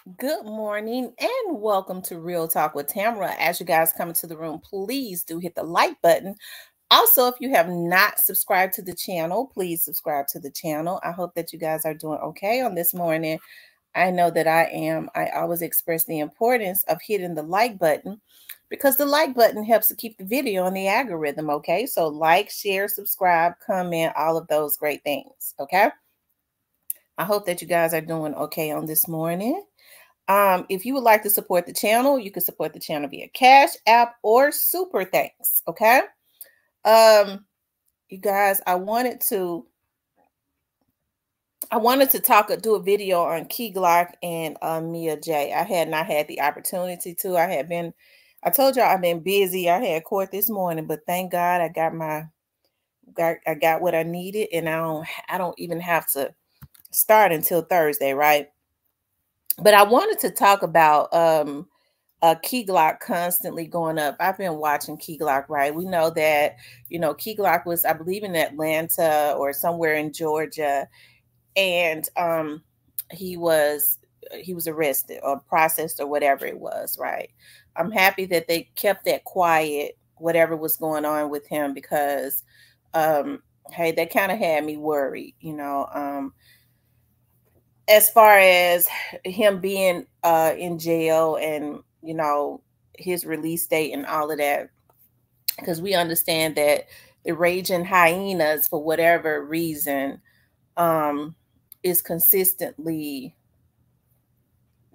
Good morning and welcome to Real Talk with Tamara. As you guys come into the room, please do hit the like button. Also, if you have not subscribed to the channel, please subscribe to the channel. I hope that you guys are doing okay on this morning. I know that I am. I always express the importance of hitting the like button because the like button helps to keep the video in the algorithm, okay? So like, share, subscribe, comment, all of those great things, okay? I hope that you guys are doing okay on this morning. If you would like to support the channel, you can support the channel via Cash App or Super Thanks. Okay. You guys, I wanted to do a video on KEYGLOCK and Mia J. I had not had the opportunity to. I told y'all I've been busy. I had court this morning, but thank God I got what I needed, and I don't even have to start until Thursday, right? But I wanted to talk about KEYGLOCK constantly going up. I've been watching KEYGLOCK, right? We know that, KEYGLOCK was, I believe, in Atlanta or somewhere in Georgia, and he was arrested or processed or whatever it was, right? I'm happy that they kept that quiet, whatever was going on with him, because hey, that kind of had me worried, as far as him being in jail and his release date and all of that, because we understand that the raging hyenas, for whatever reason, is consistently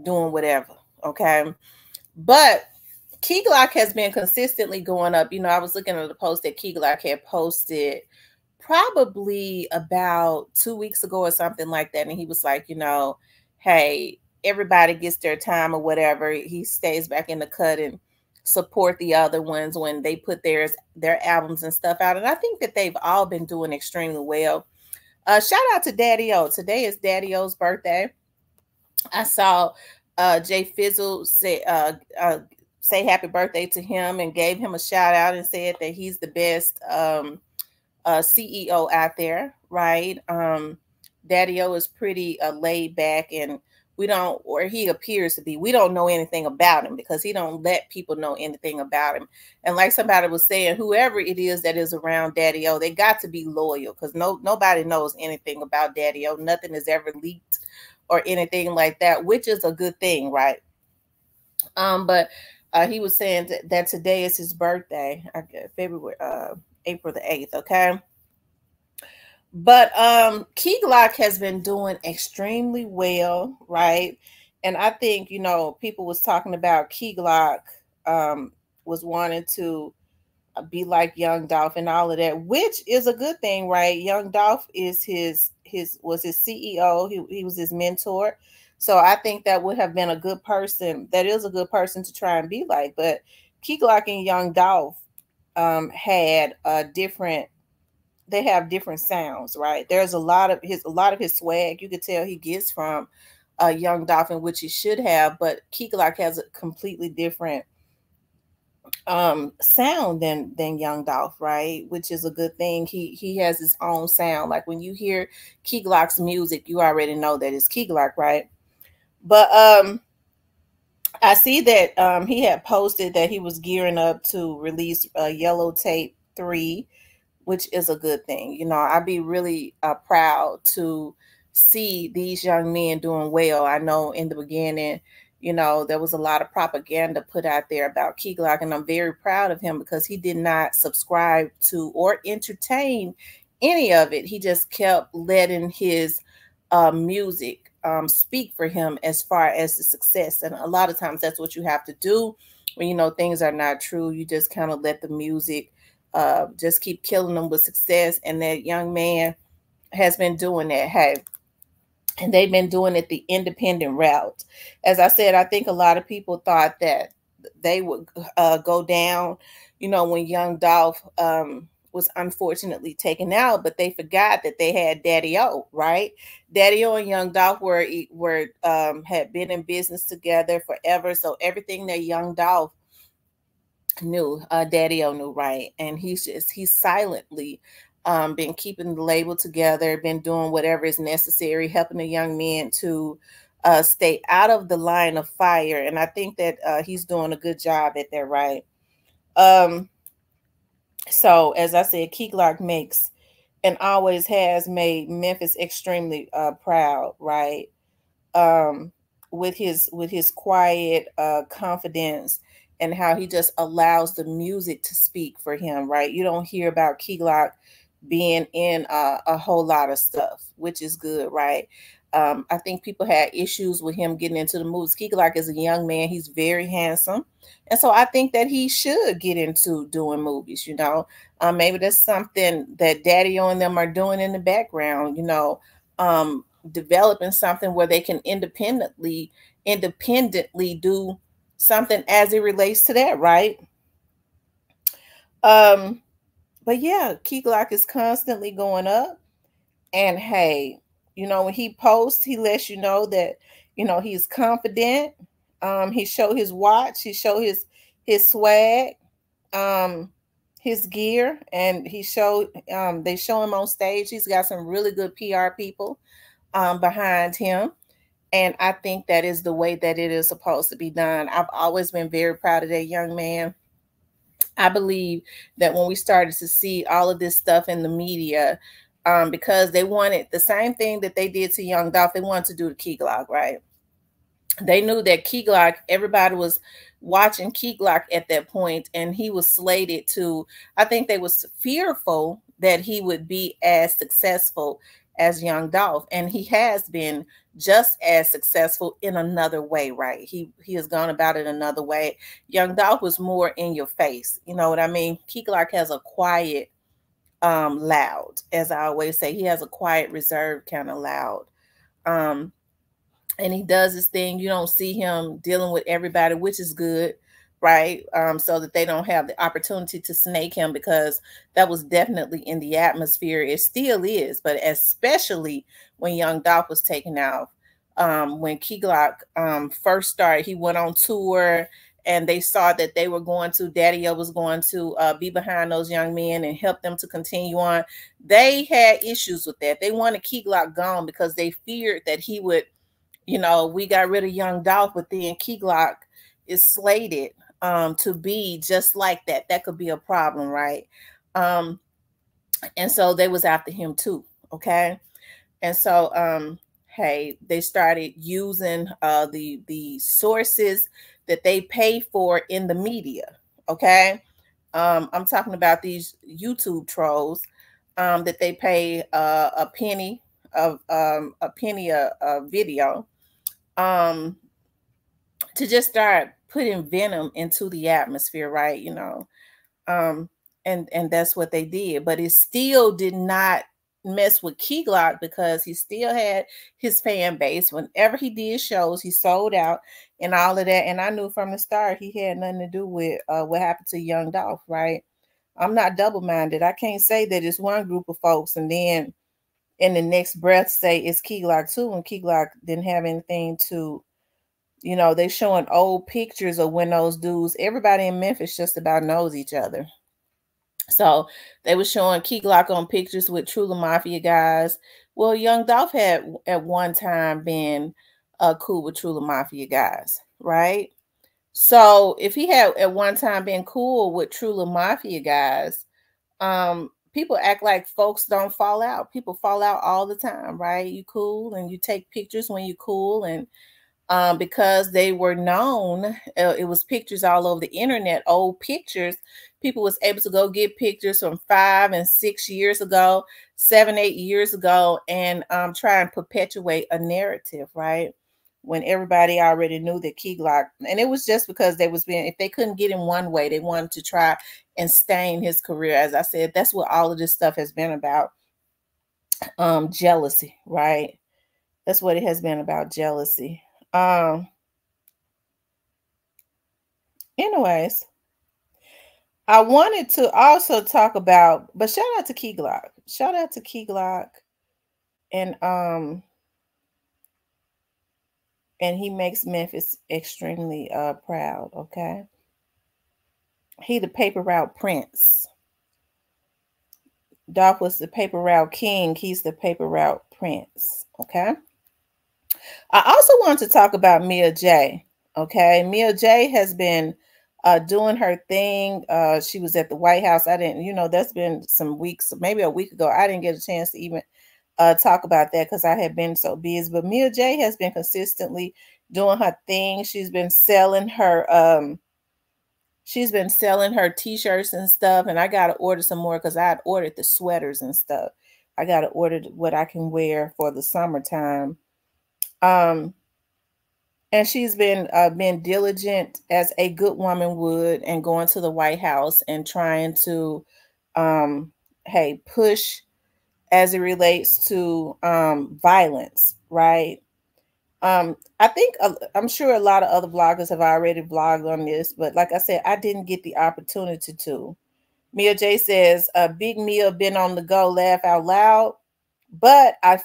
doing whatever, okay? But KEYGLOCK has been consistently going up. I was looking at the post that KEYGLOCK had posted probably about 2 weeks ago or something like that. And he was like, hey, everybody gets their time or whatever. He stays back in the cut and support the other ones when they put their albums and stuff out. And I think that they've all been doing extremely well. Shout out to Daddy O. Today is Daddy O's birthday. I saw Jay Fizzle say happy birthday to him and gave him a shout out and said that he's the best CEO out there, right? Daddy O is pretty laid back, and he appears to be. We don't know anything about him because he don't let people know anything about him. And like somebody was saying, whoever it is that is around Daddy O, they got to be loyal, because nobody knows anything about Daddy O. Nothing is ever leaked or anything like that, which is a good thing, right? But he was saying that today is his birthday, April the 8th, okay? But KEYGLOCK has been doing extremely well, right? And I think, people was talking about KEYGLOCK was wanting to be like Young Dolph and all of that, which is a good thing, right? Young Dolph is was his CEO. He was his mentor. So I think that would have been a good person. That is a good person to try and be like. But KEYGLOCK and Young Dolph had they have different sounds, right? There's a lot of his swag you could tell he gets from Young Dolph, which he should have, but KEYGLOCK has a completely different sound than Young Dolph, right? Which is a good thing. He has his own sound. Like when you hear KEYGLOCK's music, you already know that it's KEYGLOCK, right? But I see that he had posted that he was gearing up to release Yellow Tape 3, which is a good thing. I'd be really proud to see these young men doing well. I know in the beginning, there was a lot of propaganda put out there about KEYGLOCK, and I'm very proud of him because he did not subscribe to or entertain any of it. He just kept letting his music speak for him as far as the success. And a lot of times that's what you have to do when things are not true. You just kind of let the music just keep killing them with success. And that young man has been doing that. Hey, and they've been doing it the independent route. As I said, I think a lot of people thought that they would go down, when Young Dolph was unfortunately taken out, but they forgot that they had Daddy O, right? Daddy O and Young Dolph had been in business together forever. So everything that Young Dolph knew, Daddy O knew, right? And he's silently been keeping the label together, been doing whatever is necessary, helping the young men to stay out of the line of fire. And I think that he's doing a good job at that, right? So as I said, KEYGLOCK makes and always has made Memphis extremely proud, right? um with his quiet confidence, and how he just allows the music to speak for him, right? You don't hear about KEYGLOCK being in a whole lot of stuff, which is good, right? I think people had issues with him getting into the movies. KEYGLOCK is a young man. He's very handsome. And so I think that he should get into doing movies, you know. Maybe that's something that Daddy and them are doing in the background, you know, developing something where they can independently do something as it relates to that, right? Um, but yeah, KEYGLOCK is constantly going up. And hey, you know, when he posts, he lets you know that, you know, he's confident. He showed his watch, he showed his swag, um, his gear, and he showed they show him on stage. He's got some really good PR people behind him. And I think that is the way that it is supposed to be done. I've always been very proud of that young man. I believe that when we started to see all of this stuff in the media, because they wanted the same thing that they did to Young Dolph, they wanted to do to KEYGLOCK, right? They knew that KEYGLOCK, everybody was watching KEYGLOCK at that point, and he was slated to, I think they was fearful that he would be as successful as Young Dolph, and he has been just as successful in another way, right? He has gone about it another way. Young Dolph was more in your face, you know what I mean? KEYGLOCK has a quiet loud, as I always say. He has a quiet, reserved kind of loud. Um and he does his thing. You don't see him dealing with everybody, which is good, right? So that they don't have the opportunity to snake him, because that was definitely in the atmosphere. It still is, but especially when Young Dolph was taken out. When KEYGLOCK first started, he went on tour, and they saw that they were going to, Daddy-O was going to be behind those young men and help them to continue on. They had issues with that. They wanted KEYGLOCK gone because they feared that he would, you know, we got rid of Young Dolph, but then KEYGLOCK is slated to be just like that. That could be a problem, right? And so they was after him too, okay? And so, hey, they started using the sources that they pay for in the media, okay? I'm talking about these YouTube trolls that they pay a penny a video to just start putting venom into the atmosphere, right? You know, um, and that's what they did. But it still did not mess with KEYGLOCK, because he still had his fan base. Whenever he did shows, he sold out and all of that. And I knew from the start he had nothing to do with what happened to Young Dolph, right? I'm not double-minded. I can't say that it's one group of folks and then in the next breath say it's KEYGLOCK too, when KEYGLOCK didn't have anything to, you know, they showing old pictures of when those dudes, everybody in Memphis just about knows each other. So they were showing KEYGLOCK on pictures with True Mafia guys. Well, Young Dolph had at one time been cool with True Mafia guys, right? So if he had at one time been cool with True Mafia guys, people act like folks don't fall out. People fall out all the time, right? You cool and you take pictures when you cool, and because they were known, it was pictures all over the internet, old pictures. People was able to go get pictures from 5 and 6 years ago, 7, 8 years ago, and try and perpetuate a narrative, right? When everybody already knew that KEYGLOCK, and it was just because they was being, if they couldn't get him one way, they wanted to try and stain his career. As I said, that's what all of this stuff has been about. Jealousy, right? That's what it has been about, jealousy. Anyways, I wanted to also talk about, but shout out to KEYGLOCK. Shout out to KEYGLOCK. And he makes Memphis extremely proud, okay? He the paper route prince. Dolph was the paper route king. He's the paper route prince, okay? I also want to talk about Mia J. Okay, Mia J has been doing her thing. She was at the White House. I didn't, that's been some weeks, maybe a week ago. I didn't get a chance to even talk about that because I had been so busy. But Mia J has been consistently doing her thing. She's been selling her t-shirts and stuff, and I gotta order some more because I had ordered the sweaters and stuff. I gotta order what I can wear for the summertime. Um, and she's been diligent as a good woman would, and going to the White House and trying to, hey, push as it relates to violence, right? I think I'm sure a lot of other bloggers have already blogged on this, but like I said, I didn't get the opportunity to. Mia J says, Big Mia been on the go, laugh out loud. But I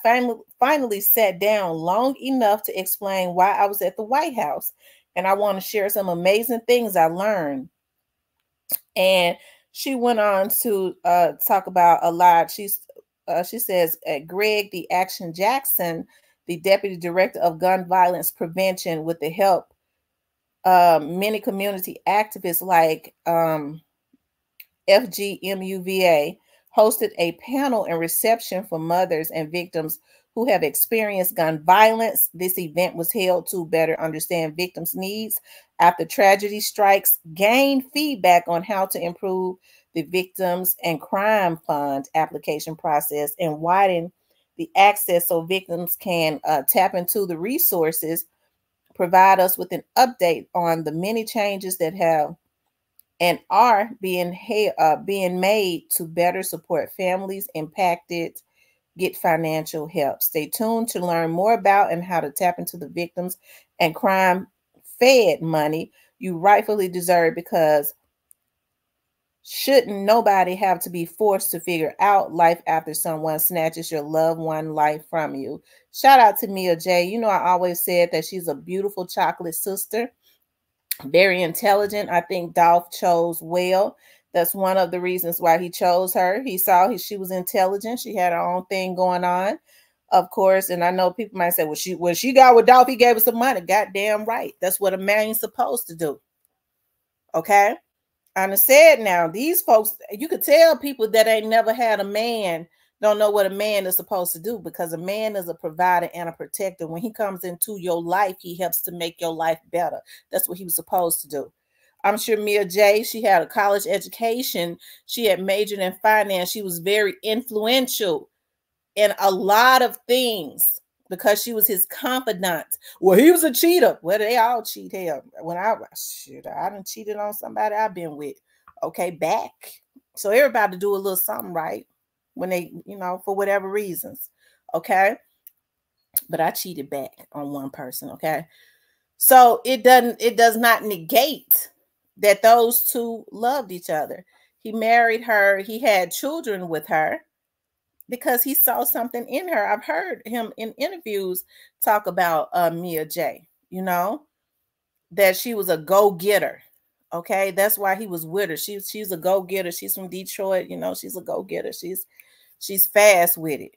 finally sat down long enough to explain why I was at the White House. And I want to share some amazing things I learned. And she went on to talk about a lot. She says, Greg the Action Jackson, the Deputy Director of Gun Violence Prevention, with the help many community activists like FGMUVA, hosted a panel and reception for mothers and victims who have experienced gun violence. This event was held to better understand victims' needs after tragedy strikes, gain feedback on how to improve the Victims and Crime Fund application process, and widen the access so victims can tap into the resources, provide us with an update on the many changes that have and are being made to better support families impacted get financial help. Stay tuned to learn more about and how to tap into the victims and crime fed money you rightfully deserve, because shouldn't nobody have to be forced to figure out life after someone snatches your loved one life from you. Shout out to Mia J. You know, I always said that she's a beautiful chocolate sister, very intelligent. I think Dolph chose well. That's one of the reasons why he chose her. He saw she was intelligent. She had her own thing going on, of course. And I know people might say, well, she got with Dolph, he gave her some money. Goddamn right. That's what a man's supposed to do. Okay. I said now, these folks, you could tell people that ain't never had a man don't know what a man is supposed to do, because a man is a provider and a protector. When he comes into your life, he helps to make your life better. That's what he was supposed to do. I'm sure Mia J, she had a college education. She had majored in finance. She was very influential in a lot of things because she was his confidant. Well, he was a cheater. Well, they all cheat. Hell, when I done cheated on somebody I've been with. Okay, back. So everybody do a little something right when they, for whatever reasons. Okay. But I cheated back on one person. Okay. So it does not negate that those two loved each other. He married her. He had children with her because he saw something in her. I've heard him in interviews talk about Mia J, that she was a go-getter. Okay, that's why he was with her. She's a go-getter. She's from Detroit, she's a go-getter. She's fast with it,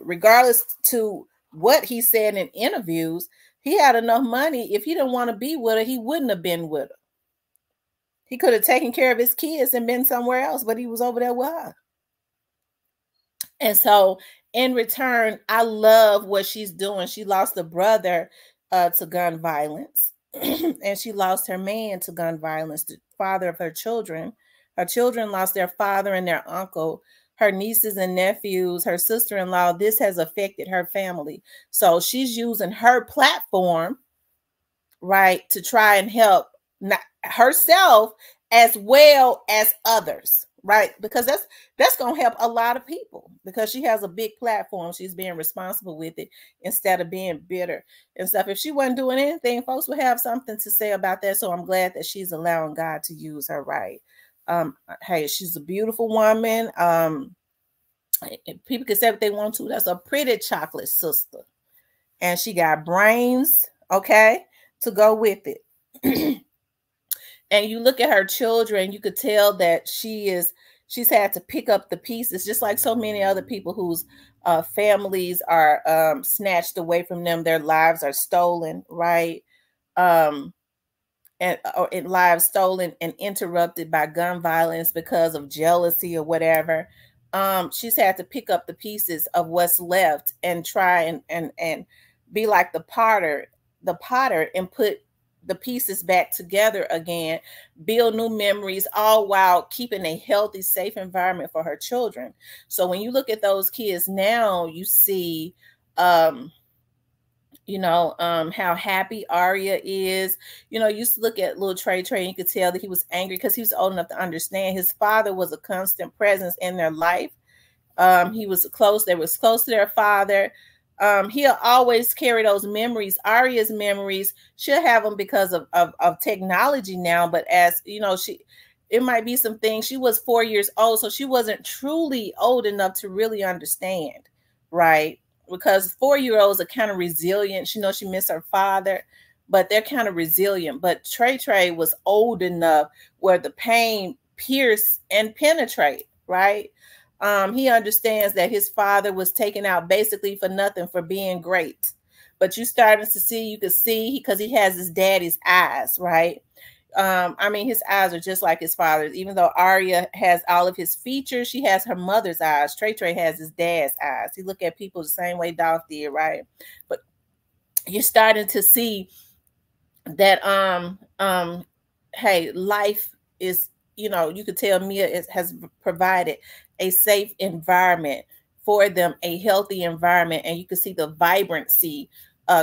regardless to what he said in interviews, he had enough money. If he didn't want to be with her, he wouldn't have been with her. He could have taken care of his kids and been somewhere else, but he was over there with her. And so in return, I love what she's doing. She lost a brother to gun violence, and she lost her man to gun violence, the father of her children. Her children lost their father and their uncle, her nieces and nephews, her sister-in-law. This has affected her family. So she's using her platform, right, to try and help herself as well as others, right? Because that's going to help a lot of people, because she has a big platform. She's being responsible with it instead of being bitter and stuff. If she wasn't doing anything, folks would have something to say about that. So I'm glad that she's allowing God to use her right. Hey, she's a beautiful woman. People can say what they want to. That's a pretty chocolate sister. And she got brains, okay, to go with it. And you look at her children, you could tell that she's she's had to pick up the pieces, just like so many other people whose families are snatched away from them, their lives are stolen, right? um and lives stolen and interrupted by gun violence because of jealousy or whatever. She's had to pick up the pieces of what's left and try and be like the potter and put the pieces back together again, build new memories, all while keeping a healthy, safe environment for her children. So when you look at those kids now, you see how happy Arya is. You used to look at little Trey and you could tell that he was angry because he was old enough to understand his father was a constant presence in their life. He was close. They was close to their father. He'll always carry those memories. Arya's memories, she'll have them because of technology now. But as you know, it might be some things. She was 4 years old, so she wasn't truly old enough to really understand, right? Because 4-year-olds are kind of resilient. She knows she missed her father, but they're kind of resilient. But Trey was old enough where the pain pierce and penetrate, right? He understands that his father was taken out basically for nothing for being great. But you could see because he has his daddy's eyes, right? His eyes are just like his father's. Even though Arya has all of his features, she has her mother's eyes. Trey has his dad's eyes. He look at people the same way Dolph did, right? But you're starting to see that hey, life is, you could tell Mia has provided a safe environment for them, a healthy environment, and you can see the vibrancy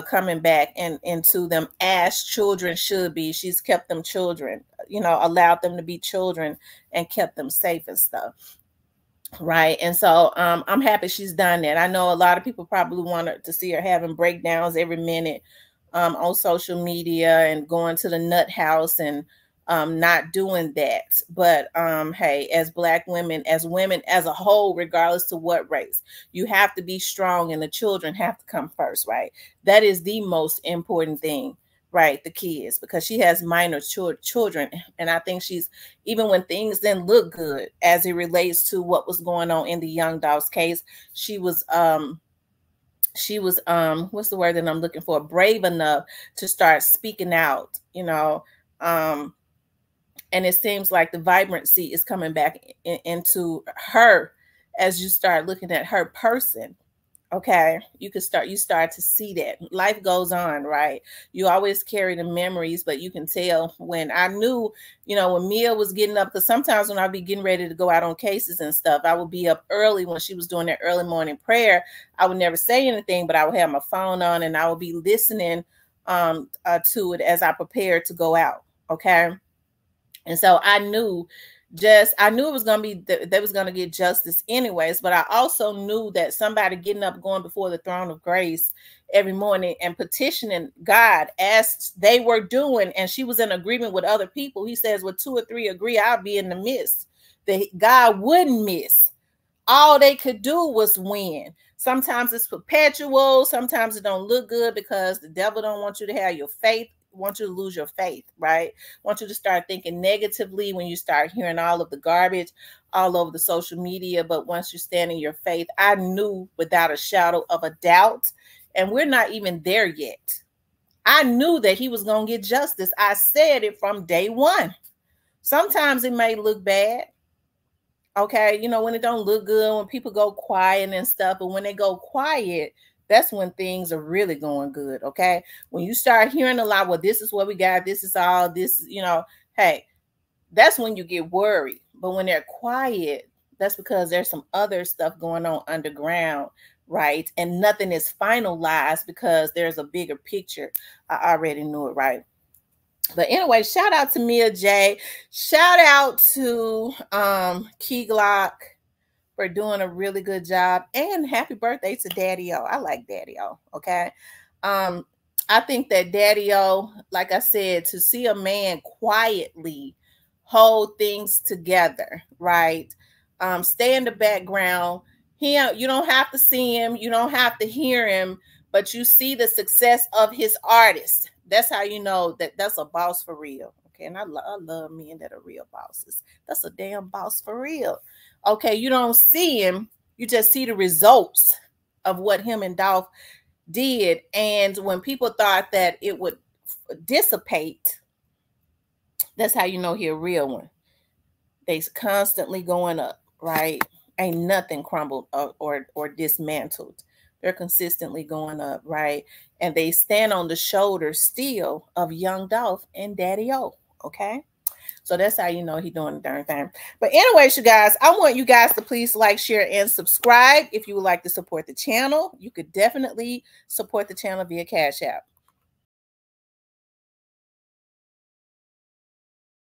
coming back into them as children should be. She's kept them children, allowed them to be children and kept them safe and stuff. Right. And so I'm happy she's done that. I know a lot of people probably wanted to see her having breakdowns every minute on social media and going to the nut house and not doing that. But hey, as Black women, as women as a whole, regardless to what race, you have to be strong and the children have to come first, right? That is the most important thing, right? The kids, because she has minor children. And I think she's, even when things didn't look good as it relates to what was going on in the Young Dolph's case, she was what's the word that I'm looking for? Brave enough to start speaking out, and it seems like the vibrancy is coming back into her as you start looking at her person. Okay, you start to see that life goes on, right? You always carry the memories, but you can tell when I knew, when Mia was getting up, because sometimes when I'd be getting ready to go out on cases and stuff, I would be up early when she was doing that early morning prayer. I would never say anything, but I would have my phone on and I would be listening to it as I prepared to go out. Okay. And so I knew it was going to be, they was going to get justice anyways. But I also knew that somebody getting up, going before the throne of grace every morning and petitioning God as they were doing. And she was in agreement with other people. He says, well, 2 or 3 agree, I'll be in the midst. That God wouldn't miss. All they could do was win. Sometimes it's perpetual. Sometimes it don't look good because the devil don't want you to have your faith, want you to lose your faith, right? Want you to start thinking negatively when you start hearing all of the garbage all over the social media. But once you stand in your faith, I knew without a shadow of a doubt, and we're not even there yet. I knew that he was going to get justice. I said it from day one. Sometimes it may look bad. Okay, when it don't look good, when people go quiet and stuff, but when they go quiet, that's when things are really going good. Okay, when you start hearing a lot, well, this is what we got, this is all this, hey, that's when you get worried. But when they're quiet, that's because there's some other stuff going on underground, right? And nothing is finalized because there's a bigger picture. I already knew it, right? But anyway, shout out to Mia J. Shout out to KEYGLOCK for doing a really good job. And happy birthday to Daddy-O. I like Daddy-O, okay? I think that Daddy-O, like I said, to see a man quietly hold things together, right? Stay in the background. You don't have to see him. You don't have to hear him, but you see the success of his artist. That's how you know that that's a boss for real. Okay, and I love men that are real bosses. That's a damn boss for real. Okay, you don't see him, you just see the results of what him and Dolph did. And when people thought that it would dissipate, that's how you know he a real one. They constantly going up, right? Ain't nothing crumbled or dismantled. They're consistently going up, right? And they stand on the shoulders still of young Dolph and Daddy O. Okay. So that's how you know he doing the darn thing. But anyways, you guys, I want you guys to please like, share, and subscribe. If you would like to support the channel, you could definitely support the channel via Cash App.